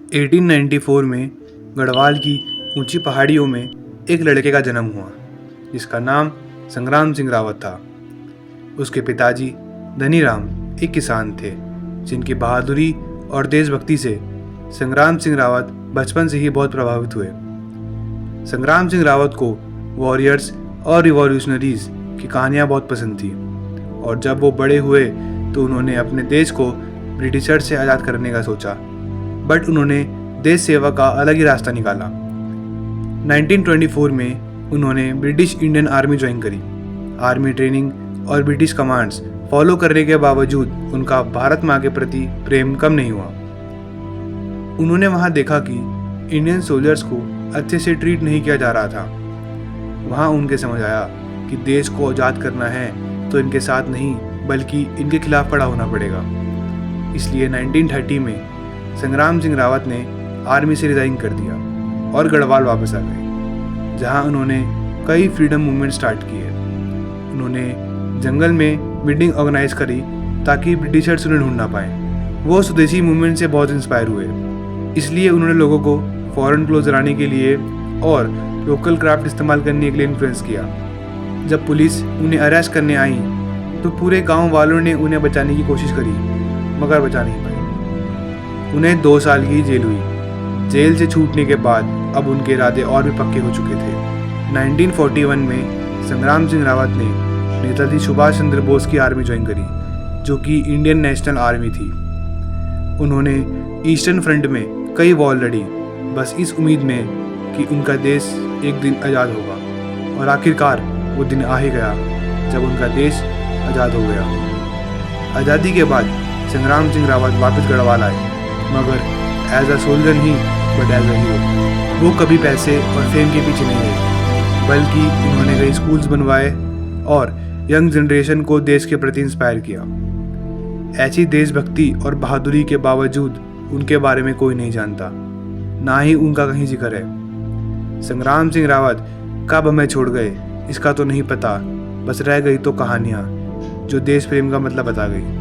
1894 में गढ़वाल की ऊंची पहाड़ियों में एक लड़के का जन्म हुआ जिसका नाम संग्राम सिंह रावत था। उसके पिताजी धनीराम एक किसान थे जिनकी बहादुरी और देशभक्ति से संग्राम सिंह रावत बचपन से ही बहुत प्रभावित हुए। संग्राम सिंह रावत को वॉरियर्स और रिवॉल्यूशनरीज की कहानियाँ बहुत पसंद थी और जब वो बड़े हुए तो उन्होंने अपने देश को ब्रिटिशर से आज़ाद करने का सोचा, बट उन्होंने देश सेवा का अलग ही रास्ता निकाला। 1924 में उन्होंने ब्रिटिश इंडियन आर्मी ज्वाइन करी। आर्मी ट्रेनिंग और ब्रिटिश कमांड्स फॉलो करने के बावजूद उनका भारत माँ के प्रति प्रेम कम नहीं हुआ। उन्होंने वहाँ देखा कि इंडियन सोल्जर्स को अच्छे से ट्रीट नहीं किया जा रहा था। वहाँ उनके समझ आया कि देश को आज़ाद करना है तो इनके साथ नहीं बल्कि इनके खिलाफ खड़ा होना पड़ेगा। इसलिए 1930 में संग्राम सिंह रावत ने आर्मी से रिज़ाइन कर दिया और गढ़वाल वापस आ गए, जहां उन्होंने कई फ्रीडम मूवमेंट स्टार्ट किए। उन्होंने जंगल में मीटिंग ऑर्गेनाइज करी ताकि ब्रिटिशर्स उन्हें ढूंढ ना पाएँ। वो स्वदेशी मूवमेंट से बहुत इंस्पायर हुए, इसलिए उन्होंने लोगों को फॉरेन क्लोथ्स लाने के लिए और लोकल क्राफ्ट इस्तेमाल करने के लिए इन्फ्लुएंस किया। जब पुलिस उन्हें अरेस्ट करने आई तो पूरे गांव वालों ने उन्हें बचाने की कोशिश करी मगर बचा नहीं पाए। उन्हें 2 साल की जेल हुई। जेल से छूटने के बाद अब उनके इरादे और भी पक्के हो चुके थे। 1941 में संग्राम सिंह रावत ने नेताजी सुभाष चंद्र बोस की आर्मी ज्वाइन करी, जो कि इंडियन नेशनल आर्मी थी। उन्होंने ईस्टर्न फ्रंट में कई वॉर लड़ी, बस इस उम्मीद में कि उनका देश एक दिन आज़ाद होगा, और आखिरकार वो दिन आ ही गया जब उनका देश आज़ाद हो गया। आज़ादी के बाद संग्राम सिंह रावत वापस गढ़वाल आए, मगर एज अ सोल्जर नहीं बट एज अ हीरो। वो कभी पैसे और फेम के पीछे नहीं गए, बल्कि उन्होंने कई स्कूल्स बनवाए और यंग जनरेशन को देश के प्रति इंस्पायर किया। ऐसी देशभक्ति और बहादुरी के बावजूद उनके बारे में कोई नहीं जानता, ना ही उनका कहीं जिक्र है। संग्राम सिंह रावत कब हमें छोड़ गए इसका तो नहीं पता, बस रह गई तो कहानियाँ जो देश प्रेम का मतलब बता गई।